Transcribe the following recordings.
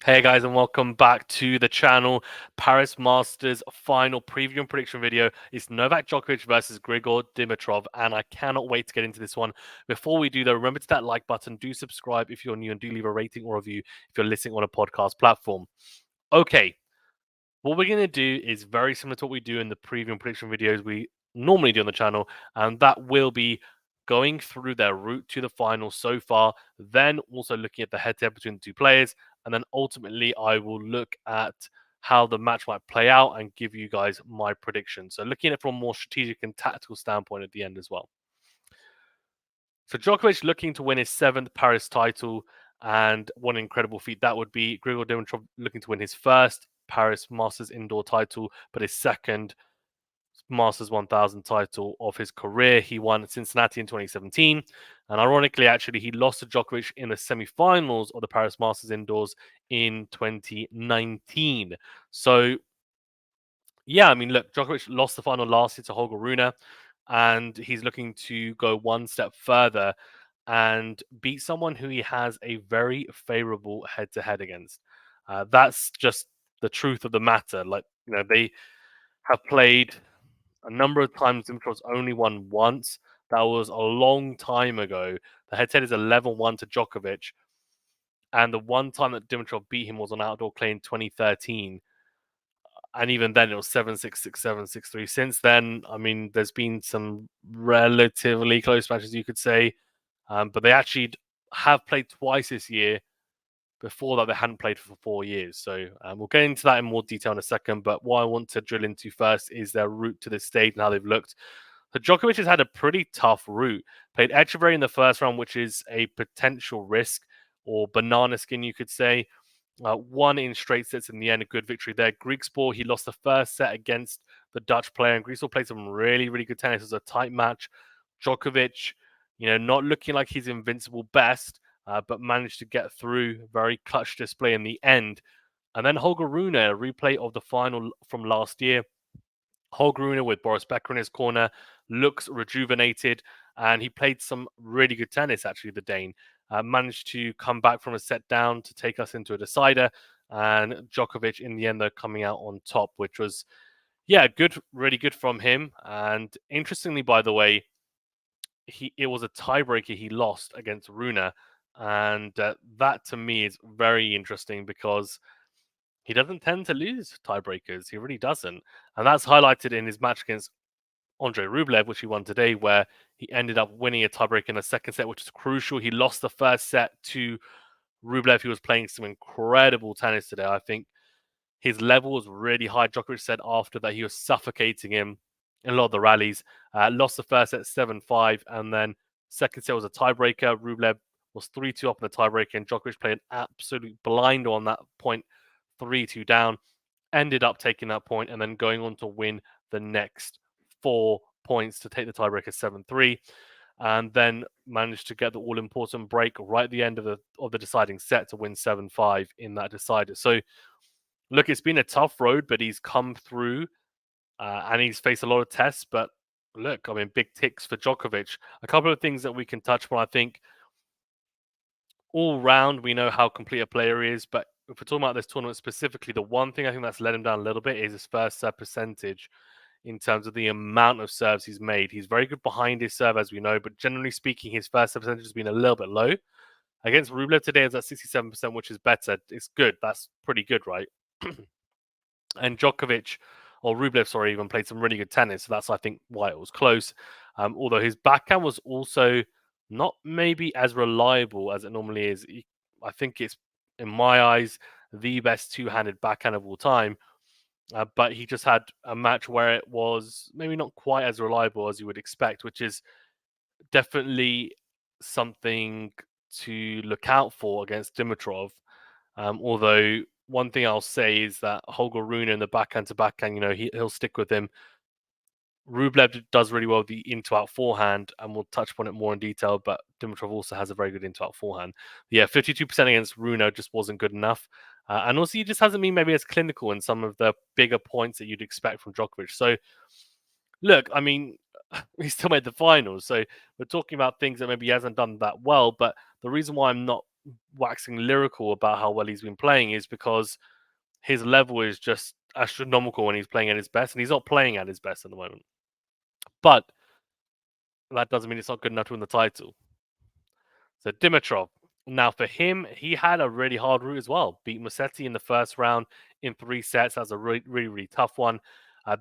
Hey guys, and welcome back to the channel. Paris Masters final preview and prediction video is Novak Djokovic versus Grigor Dimitrov, and I cannot wait to get into this one. Before we do though, remember to that like button, do subscribe if you're new, and do leave a rating or review if you're listening on a podcast platform. Okay, what we're going to do is very similar to what we do in the preview and prediction videos we normally do on the channel, and that will be going through their route to the final so far, then also looking at the head-to-head between the two players, and then ultimately I will look at how the match might play out and give you guys my prediction. So looking at it from a more strategic and tactical standpoint at the end as well. So Djokovic looking to win his 7th Paris title, and what an incredible feat that would be. Grigor Dimitrov looking to win his first Paris Masters indoor title, but his second Masters 1000 title of his career. He won Cincinnati in 2017. And ironically, actually, he lost to Djokovic in the semi-finals of the Paris Masters indoors in 2019. So, yeah, I mean, look, Djokovic lost the final last year to Holger Rune, and he's looking to go one step further and beat someone who he has a very favorable head-to-head against. That's just the truth of the matter. Like, they have played a number of times. Dimitrov's only won once. That was a long time ago. The head-to-head is 11-1 to Djokovic. And the one time that Dimitrov beat him was on outdoor clay in 2013. And even then, it was 7-6, 6-7, 6-3. Since then, I mean, there's been some relatively close matches, you could say. But they actually have played twice this year. Before that, they hadn't played for 4 years. So we'll get into that in more detail in a second. But what I want to drill into first is their route to this stage and how they've looked. So Djokovic has had a pretty tough route. Played Echeverry in the first round, which is a potential risk or banana skin, you could say. Won in straight sets in the end, a good victory there. Grigor, he lost the first set against the Dutch player, and Grigor played some really, really good tennis. It was a tight match. Djokovic, not looking like his invincible best, but managed to get through. Very clutch display in the end. And then Holger Rune, a replay of the final from last year. Holger Rune with Boris Becker in his corner looks rejuvenated, and he played some really good tennis, actually, the Dane. Managed to come back from a set down to take us into a decider, and Djokovic in the end, though, coming out on top, which was, yeah, good, really good from him. And interestingly, by the way, it was a tiebreaker he lost against Rune, and that to me is very interesting because he doesn't tend to lose tiebreakers. He really doesn't, and that's highlighted in his match against Andrei Rublev, which he won today, where he ended up winning a tiebreak in the second set, which is crucial. He lost the first set to Rublev, who was playing some incredible tennis today. I think his level was really high. Djokovic said after that he was suffocating him in a lot of the rallies. Lost the first set 7-5, and then second set was a tiebreaker. Rublev was 3-2 up in the tiebreaker, and Djokovic played an absolute blinder on that point, 3-2 down. Ended up taking that point and then going on to win the next 4 points to take the tiebreaker 7-3, and then managed to get the all-important break right at the end of the deciding set to win 7-5 in that decider. So look, it's been a tough road, but he's come through, and he's faced a lot of tests. But look, I mean, big ticks for Djokovic. A couple of things that we can touch on. I think all round, we know how complete a player he is, but if we're talking about this tournament specifically, the one thing I think that's let him down a little bit is his first serve percentage in terms of the amount of serves he's made. He's very good behind his serve, as we know, but generally speaking, his first serve percentage has been a little bit low. Against Rublev today, it's at 67%, which is better. It's good. That's pretty good, right? And Djokovic, or Rublev, sorry, even played some really good tennis. So that's, I think, why it was close. Although his backhand was also not maybe as reliable as it normally is. I think it's, in my eyes, the best two-handed backhand of all time. But he just had a match where it was maybe not quite as reliable as you would expect, which is definitely something to look out for against Dimitrov. Although one thing I'll say is that Holger Rune in the backhand to backhand, he'll stick with him. Rublev does really well with the into-out forehand, and we'll touch upon it more in detail, but Dimitrov also has a very good into-out forehand. Yeah, 52% against Rune just wasn't good enough. And also, he just hasn't been maybe as clinical in some of the bigger points that you'd expect from Djokovic. So, look, I mean, he still made the finals. So we're talking about things that maybe he hasn't done that well, but the reason why I'm not waxing lyrical about how well he's been playing is because his level is just astronomical when he's playing at his best, and he's not playing at his best at the moment. But that doesn't mean it's not good enough to win the title. So Dimitrov. Now for him, he had a really hard route as well. Beat Musetti in the first round in 3 sets. That's a really tough one.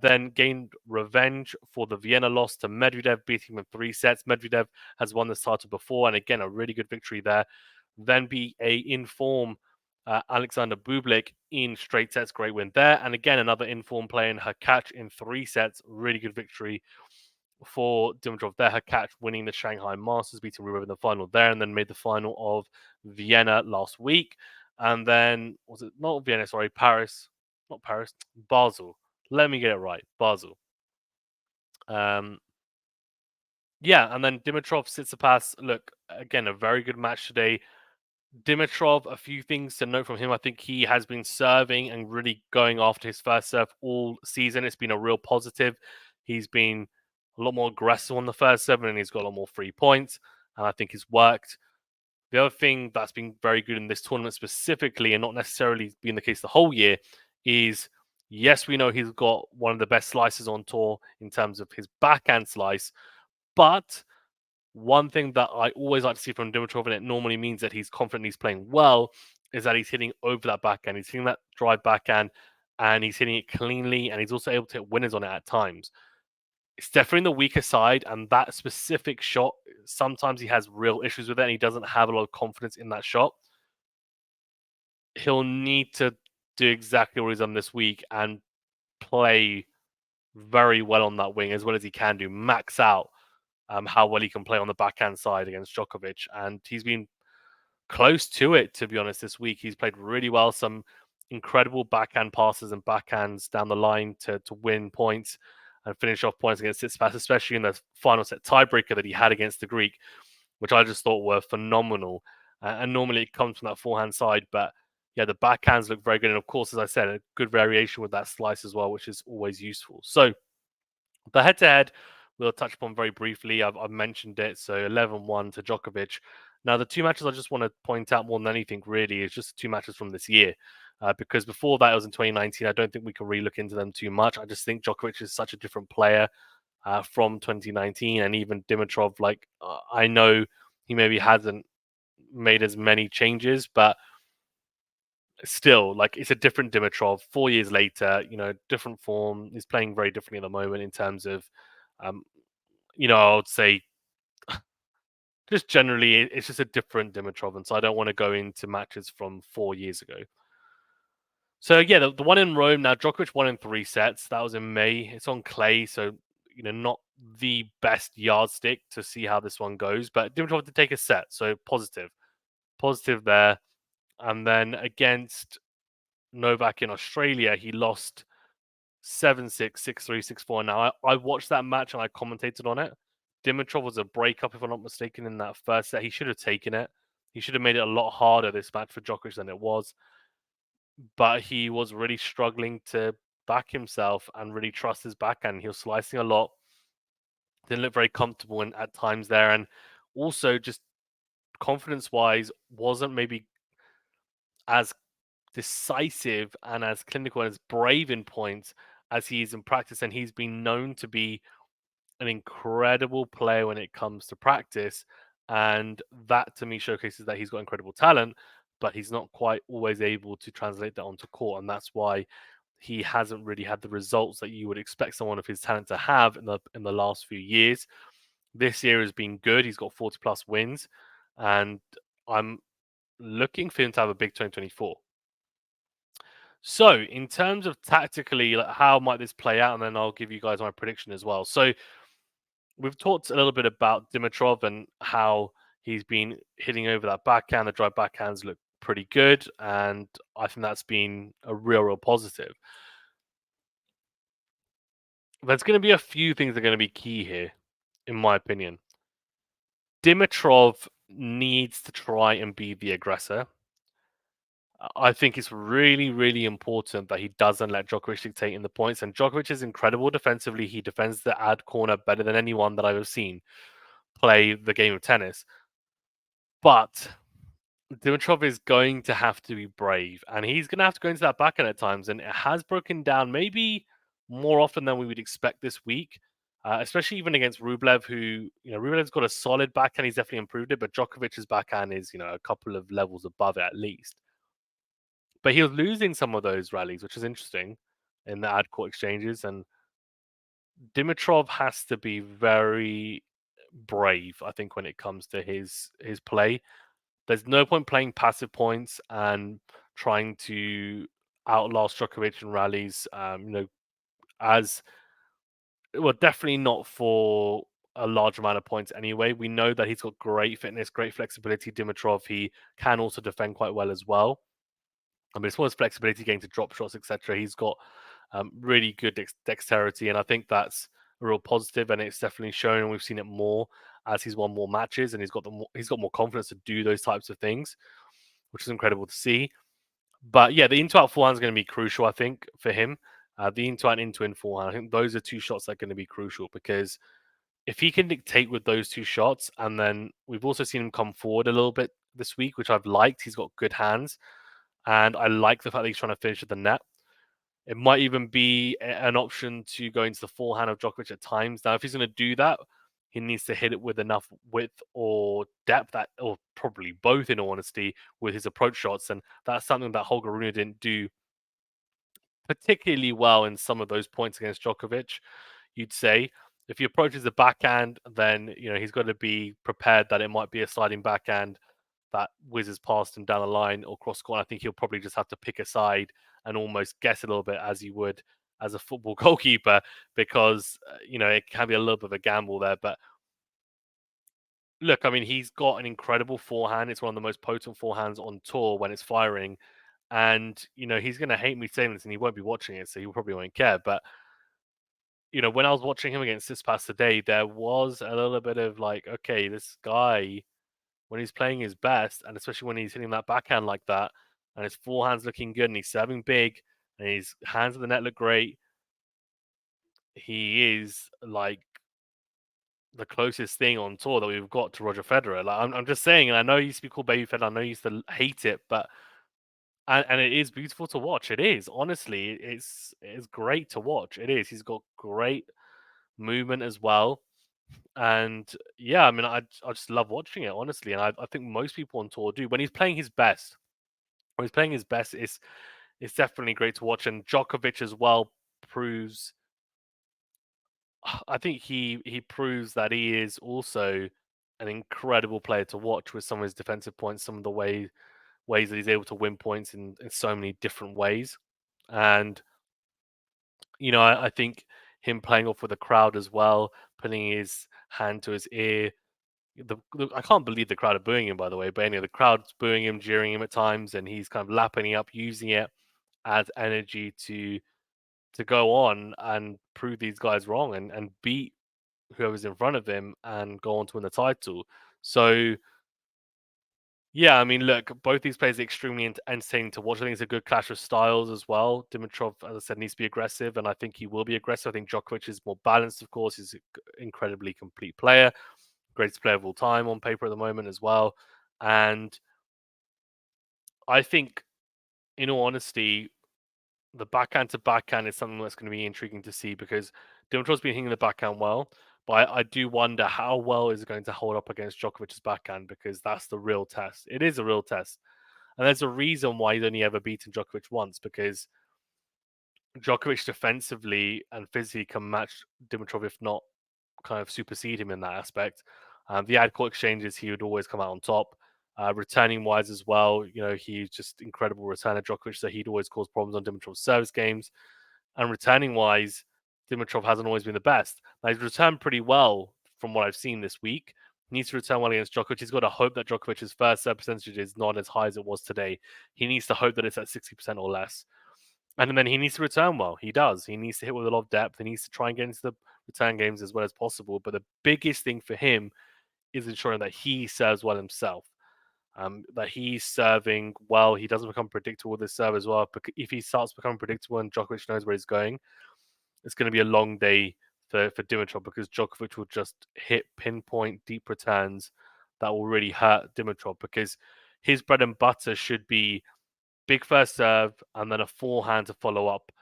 Then gained revenge for the Vienna loss to Medvedev, beating him in 3 sets. Medvedev has won this title before, and again, a really good victory there. Then beat a in-form Alexander Bublik in straight sets. Great win there. And again, another in-form player in Hurkacz in 3 sets. Really good victory for Dimitrov there. Hurkacz winning the Shanghai Masters, beating Rublev in the final there, and then made the final of Vienna last week. And then, was it not Vienna, sorry, Paris? Not Paris, Basel. Let me get it right. Basel. Yeah, and then Dimitrov, Tsitsipas. Look, again, a very good match today. Dimitrov, a few things to note from him. I think he has been serving and really going after his first serve all season. It's been a real positive. He's been a lot more aggressive on the first serve, and he's got a lot more free points, and I think it's worked. The other thing that's been very good in this tournament specifically, and not necessarily been the case the whole year, is yes, we know he's got one of the best slices on tour in terms of his backhand slice, but one thing that I always like to see from Dimitrov, and it normally means that he's confident he's playing well, is that he's hitting over that backhand. He's hitting that drive backhand, and he's hitting it cleanly, and he's also able to hit winners on it at times. It's definitely the weaker side, and that specific shot, sometimes he has real issues with it, and he doesn't have a lot of confidence in that shot. He'll need to do exactly what he's done this week and play very well on that wing as well as he can do, max out how well he can play on the backhand side against Djokovic. And he's been close to it, to be honest, this week. He's played really well, some incredible backhand passes and backhands down the line to win points and finish off points against Tsitsipas, especially in the final set tiebreaker that he had against the Greek, which I just thought were phenomenal. And normally it comes from that forehand side, but yeah, the backhands look very good. And of course, as I said, a good variation with that slice as well, which is always useful. So the head-to-head, we'll touch upon very briefly. I've mentioned it. So 11-1 to Djokovic. Now, the two matches I just want to point out more than anything really is just the two matches from this year. Because before that, it was in 2019. I don't think we can really look into them too much. I just think Djokovic is such a different player from 2019. And even Dimitrov, I know he maybe hasn't made as many changes, but still, it's a different Dimitrov 4 years later, different form. He's playing very differently at the moment in terms of, um, I would say just generally, it's just a different Dimitrov. And so I don't want to go into matches from 4 years ago. So yeah, the one in Rome now, Djokovic won in 3 sets. That was in May. It's on clay, so not the best yardstick to see how this one goes. But Dimitrov did take a set, so positive there. And then against Novak in Australia, he lost 7-6, 6-3, 6-4. Now, I watched that match and I commentated on it. Dimitrov was a breakup, if I'm not mistaken, in that first set. He should have taken it. He should have made it a lot harder, this match, for Djokovic than it was. But he was really struggling to back himself and really trust his backhand. He was slicing a lot. Didn't look very comfortable at times there. And also, just confidence-wise, wasn't maybe as decisive and as clinical and as brave in points as he is in practice. And he's been known to be an incredible player when it comes to practice. And that to me showcases that he's got incredible talent, but he's not quite always able to translate that onto court. And that's why he hasn't really had the results that you would expect someone of his talent to have in the last few years. This year has been good. He's got 40 plus wins, and I'm looking for him to have a big 2024. So, in terms of tactically, how might this play out? And then I'll give you guys my prediction as well. So, we've talked a little bit about Dimitrov and how he's been hitting over that backhand. The drive backhands look pretty good, and I think that's been a real positive. There's going to be a few things that are going to be key here, in my opinion. Dimitrov needs to try and be the aggressor. I think it's really important that he doesn't let Djokovic dictate in the points. And Djokovic is incredible defensively. He defends the ad corner better than anyone that I've ever seen play the game of tennis. But Dimitrov is going to have to be brave, and he's going to have to go into that backhand at times, and it has broken down maybe more often than we would expect this week, especially even against Rublev, who, Rublev's got a solid backhand, he's definitely improved it, but Djokovic's backhand is, a couple of levels above it at least. But he was losing some of those rallies, which is interesting in the ad court exchanges, and Dimitrov has to be very brave, I think, when it comes to his play. There's no point playing passive points and trying to outlast Djokovic in rallies. As well, definitely not for a large amount of points anyway. We know that he's got great fitness, great flexibility. Dimitrov, he can also defend quite well as well. I mean, as far as flexibility, getting to drop shots, etc., he's got really good dexterity, and I think that's a real positive, and it's definitely shown, and we've seen it more as he's won more matches, and he's got more confidence to do those types of things, which is incredible to see. But yeah, the into out forehand is going to be crucial, I think, for him. The into out into in forehand, I think those are two shots that are going to be crucial because if he can dictate with those two shots, and then we've also seen him come forward a little bit this week, which I've liked. He's got good hands, and I like the fact that he's trying to finish at the net. It might even be an option to go into the forehand of Djokovic at times. Now, if he's going to do that, he needs to hit it with enough width or depth, or probably both, in all honesty, with his approach shots. And that's something that Holger Rune didn't do particularly well in some of those points against Djokovic. You'd say if he approaches the backhand, then he's got to be prepared that it might be a sliding backhand that whizzes past him down the line or cross court. I think he'll probably just have to pick a side and almost guess a little bit as you would as a football goalkeeper because it can be a little bit of a gamble there. But look, I mean, he's got an incredible forehand. It's one of the most potent forehands on tour when it's firing. And he's going to hate me saying this, and he won't be watching it, so he probably won't care. But when I was watching him against Tsitsipas today, there was a little bit of like, okay, this guy, when he's playing his best, and especially when he's hitting that backhand like that, and his forehand's looking good, and he's serving big, and his hands of the net look great, he is like the closest thing on tour that we've got to Roger Federer. Like I'm just saying, and I know he used to be called Baby Federer, I know he used to hate it, but and it is beautiful to watch. It is honestly, it's great to watch. It is. He's got great movement as well. And yeah, I mean, I just love watching it, honestly. And I think most people on tour do. When he's playing his best, it's definitely great to watch. And Djokovic as well proves, I think he proves that he is also an incredible player to watch with some of his defensive points, some of the ways that he's able to win points in so many different ways. And I think him playing off with the crowd as well, putting his hand to his ear. I can't believe the crowd are booing him, by the way. But anyway, the crowd's booing him, jeering him at times, and he's kind of lapping up, using it as energy to go on and prove these guys wrong and beat whoever's in front of him and go on to win the title. So yeah, I mean, look, both these players are extremely entertaining to watch. I think it's a good clash of styles as well. Dimitrov, as I said, needs to be aggressive, and I think he will be aggressive. I think Djokovic is more balanced, of course. He's an incredibly complete player, greatest player of all time on paper at the moment as well. And I think, in all honesty, the backhand to backhand is something that's going to be intriguing to see because Dimitrov's been hitting the backhand well, but I do wonder how well is it going to hold up against Djokovic's backhand because that's the real test. It is a real test. And there's a reason why he's only ever beaten Djokovic once because Djokovic defensively and physically can match Dimitrov, if not kind of supersede him in that aspect. The ad court exchanges, he would always come out on top. Returning wise as well, he's just incredible returner Djokovic, so he'd always cause problems on Dimitrov's service games. And returning wise, Dimitrov hasn't always been the best. Now, he's returned pretty well from what I've seen this week. He needs to return well against Djokovic. He's got to hope that Djokovic's first serve percentage is not as high as it was today. He needs to hope that it's at 60% or less. And then he needs to return well. He does. He needs to hit with a lot of depth. He needs to try and get into the return games as well as possible. But the biggest thing for him is ensuring that he serves well himself. That he's serving well. He doesn't become predictable with his serve as well. But if he starts becoming predictable and Djokovic knows where he's going, it's going to be a long day for Dimitrov because Djokovic will just hit pinpoint deep returns that will really hurt Dimitrov because his bread and butter should be big first serve and then a forehand to follow up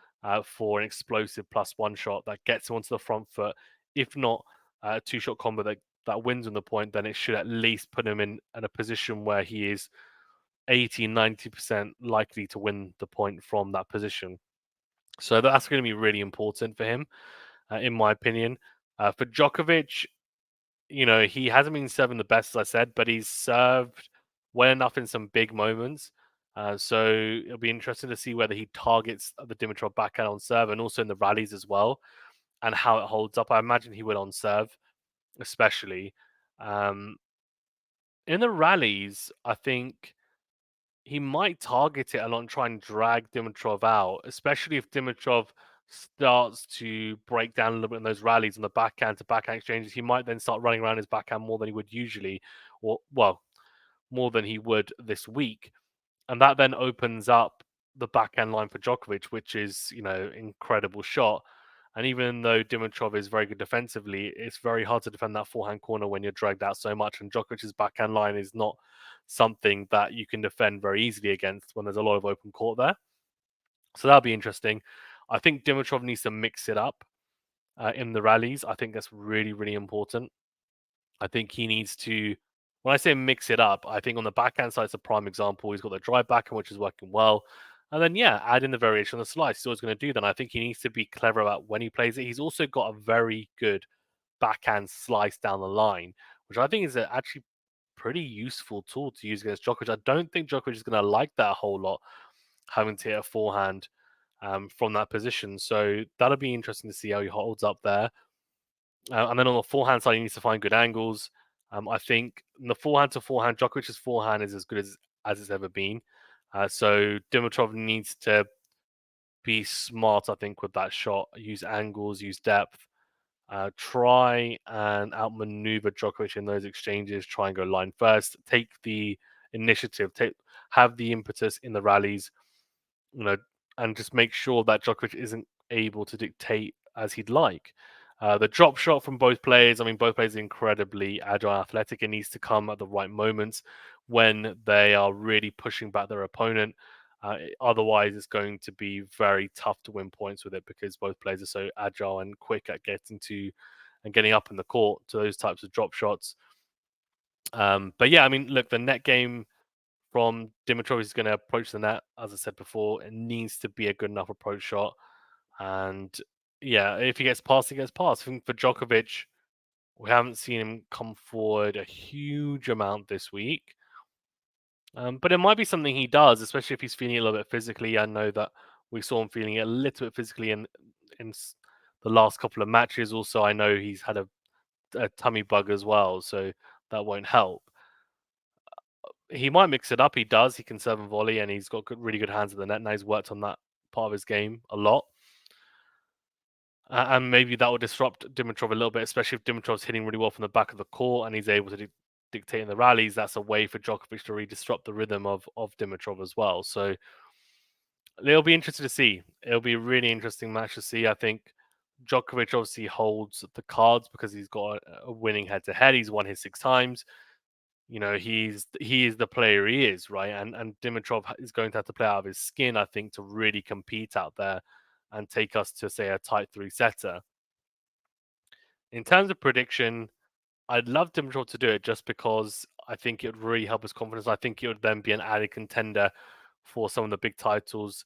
for an explosive +1 shot that gets him onto the front foot. If not a two-shot combo that wins on the point, then it should at least put him in a position where he is 80-90% likely to win the point from that position. So that's going to be really important for him, in my opinion. For Djokovic, he hasn't been serving the best, as I said, but he's served well enough in some big moments. So it'll be interesting to see whether he targets the Dimitrov backhand on serve and also in the rallies as well, and how it holds up. I imagine he will on serve, especially. Um, in the rallies, I think he might target it a lot and try and drag Dimitrov out, especially if Dimitrov starts to break down a little bit in those rallies on the backhand to backhand exchanges. He might then start running around his backhand more than he would usually, or well, more than he would this week. And that then opens up the backhand line for Djokovic, which is, incredible shot. And even though Dimitrov is very good defensively, it's very hard to defend that forehand corner when you're dragged out so much. And Djokovic's backhand line is not something that you can defend very easily against when there's a lot of open court there. So that'll be interesting. I think Dimitrov needs to mix it up in the rallies. I think that's really, really important. I think he needs to, when I say mix it up, I think on the backhand side, it's a prime example. He's got the drive backhand, which is working well. And then, yeah, add in the variation on the slice. He's always going to do that. And I think he needs to be clever about when he plays it. He's also got a very good backhand slice down the line, which I think is actually pretty useful tool to use against Djokovic. I don't think Djokovic is going to like that a whole lot, having to hit a forehand from that position. So that'll be interesting to see how he holds up there. And then on the forehand side, he needs to find good angles. I think the forehand to forehand, Djokovic's forehand is as good as it's ever been. So Dimitrov needs to be smart, I think, with that shot. Use angles, use depth. Try and outmaneuver Djokovic in those exchanges. Try and go line first. Take the initiative. Have the impetus in the rallies. You know, and just make sure that Djokovic isn't able to dictate as he'd like. The drop shot from both players, I mean, both players are incredibly agile, athletic. It needs to come at the right moments when they are really pushing back their opponent. Otherwise, it's going to be very tough to win points with it because both players are so agile and quick at getting to and getting up in the court to those types of drop shots. But yeah, I mean, look, the net game from Dimitrov is going to approach the net. As I said before, it needs to be a good enough approach shot. And yeah, if he gets past, he gets past. I think for Djokovic, we haven't seen him come forward a huge amount this week. But it might be something he does, especially if he's feeling a little bit physically. I know that we saw him feeling it a little bit physically in the last couple of matches. Also, I know he's had a tummy bug as well, so that won't help. He might mix it up. He does. He can serve and volley, and he's got really good hands at the net. Now he's worked on that part of his game a lot. And maybe that will disrupt Dimitrov a little bit, especially if Dimitrov's hitting really well from the back of the court and he's able to dictate in the rallies. That's a way for Djokovic to really disrupt the rhythm of Dimitrov as well. So it'll be interesting to see. It'll be a really interesting match to see. I think Djokovic obviously holds the cards because he's got a winning head to head. He's won his 6 times. He is the player he is, right? And Dimitrov is going to have to play out of his skin, I think, to really compete out there and take us to, say, a tight 3-setter. In terms of prediction, I'd love Dimitrov to do it just because I think it would really help his confidence. I think it would then be an added contender for some of the big titles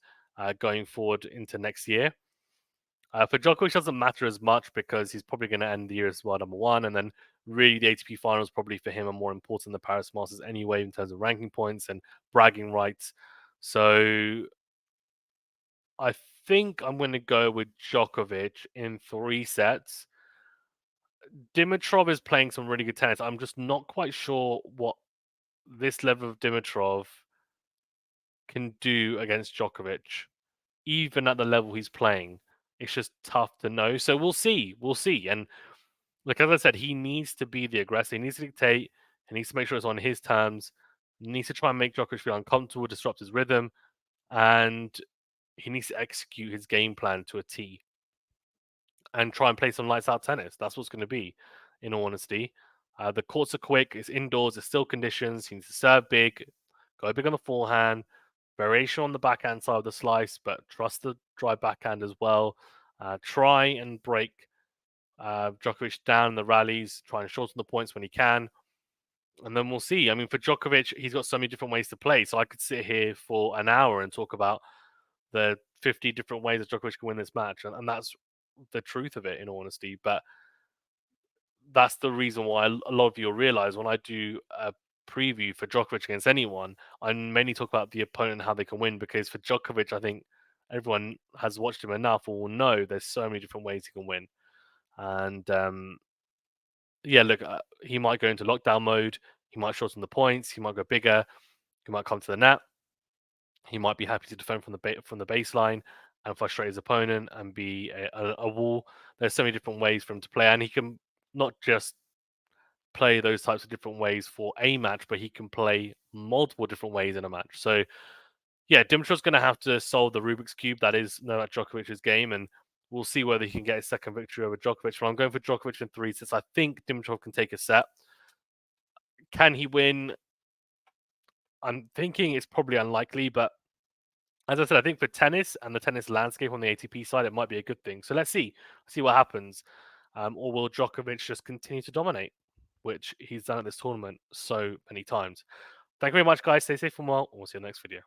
going forward into next year. For Djokovic, doesn't matter as much because he's probably going to end the year as world number one, and then really the ATP finals probably for him are more important than the Paris Masters anyway in terms of ranking points and bragging rights. So I think I'm going to go with Djokovic in 3 sets. Dimitrov is playing some really good tennis. I'm just not quite sure what this level of Dimitrov can do against Djokovic, even at the level he's playing. It's just tough to know. So we'll see. We'll see. And like as I said, he needs to be the aggressor. He needs to dictate. He needs to make sure it's on his terms. He needs to try and make Djokovic feel uncomfortable, disrupt his rhythm, and he needs to execute his game plan to a T and try and play some lights out tennis. That's what's going to be, in all honesty. The courts are quick. It's indoors. It's still conditions. He needs to serve big, Go big on the forehand, variation on the backhand side of the slice, but trust the dry backhand as well. Try and break Djokovic down in the rallies, try and shorten the points when he can. And then we'll see. I mean, for Djokovic, he's got so many different ways to play. So I could sit here for an hour and talk about the 50 different ways that Djokovic can win this match. And that's the truth of it, in all honesty. But that's the reason why a lot of you will realize when I do a preview for Djokovic against anyone, I mainly talk about the opponent and how they can win. Because for Djokovic, I think everyone has watched him enough or will know there's so many different ways he can win. And yeah, look, he might go into lockdown mode. He might shorten the points. He might go bigger. He might come to the net. He might be happy to defend from the baseline and frustrate his opponent and be a wall. There's so many different ways for him to play, and he can not just play those types of different ways for a match, but he can play multiple different ways in a match. So yeah, Dimitrov's going to have to solve the Rubik's cube that is Novak Djokovic's game, and we'll see whether he can get his second victory over Djokovic. But I'm going for Djokovic in 3 sets. I think Dimitrov can take a set. Can he win? I'm thinking it's probably unlikely, but as I said, I think for tennis and the tennis landscape on the ATP side, it might be a good thing. So let's see what happens. Or will Djokovic just continue to dominate, which he's done at this tournament so many times? Thank you very much, guys. Stay safe and well. And we'll see you in the next video.